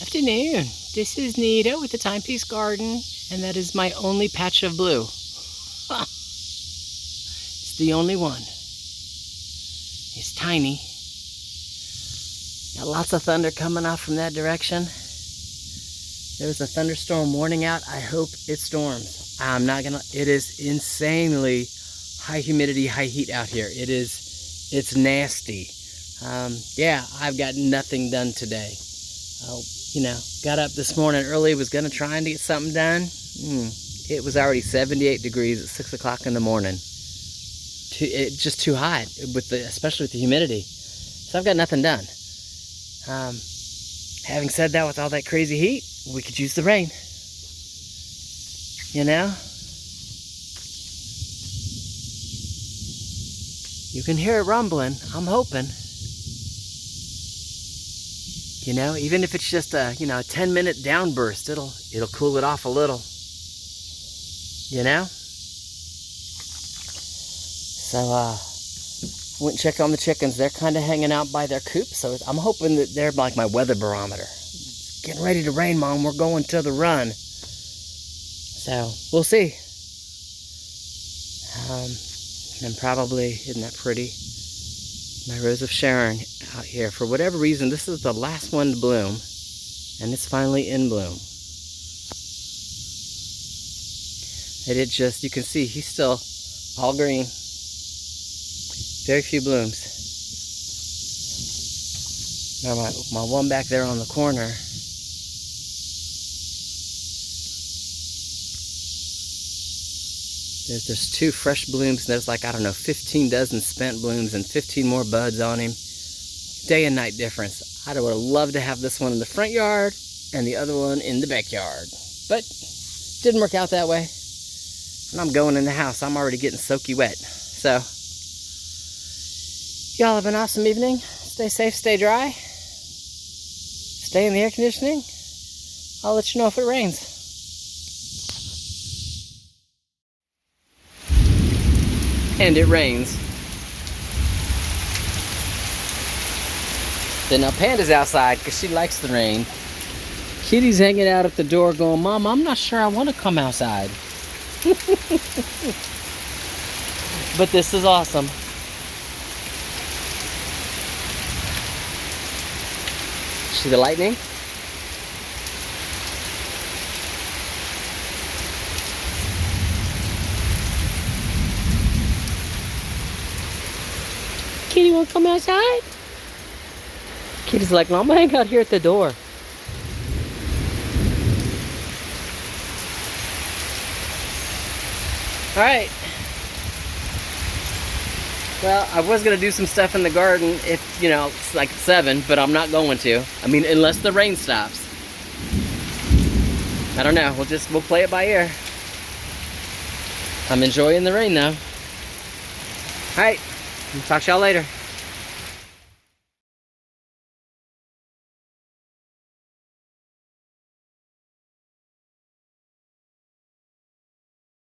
Afternoon. This is Nita with the Timepiece Garden, and that is my only patch of blue. It's the only one. It's tiny. Got lots of thunder coming off from that direction. There's a thunderstorm warning out. I hope it storms. It is insanely high humidity, high heat out here. It's nasty. Yeah, I've got nothing done today. Got up this morning early, was gonna try and get something done. It was already 78 degrees at 6 o'clock in the morning. Just too hot, especially with the humidity. So I've got nothing done. Having said that, with all that crazy heat, we could use the rain. You can hear it rumbling, I'm hoping. Even if it's just a 10-minute downburst, it'll cool it off a little. So went and checked on the chickens. They're kind of hanging out by their coop, so I'm hoping that they're like my weather barometer. It's getting ready to rain, Mom. We're going to the run. So we'll see. And probably, isn't that pretty? My Rose of Sharon out here. For whatever reason, this is the last one to bloom, and it's finally in bloom. You can see he's still all green. Very few blooms. Now my one back there on the corner, there's 2 fresh blooms, and there's 15 dozen spent blooms and 15 more buds on him. Day and night difference. I would have loved to have this one in the front yard and the other one in the backyard, but didn't work out that way. And I'm going in the house. I'm already getting soaky wet. So y'all have an awesome evening. Stay safe, stay dry. Stay in the air conditioning. I'll let you know if it rains. And it rains. Then now Panda's outside because she likes the rain. Kitty's hanging out at the door going, Mom, I'm not sure I want to come outside. But this is awesome. See the lightning? Kitty won't come outside? Kitty's like, no, I'm gonna hang out here at the door. All right. Well, I was gonna do some stuff in the garden if, it's like 7, but I'm not going to. Unless the rain stops. I don't know, we'll play it by ear. I'm enjoying the rain though. All right, talk to y'all later.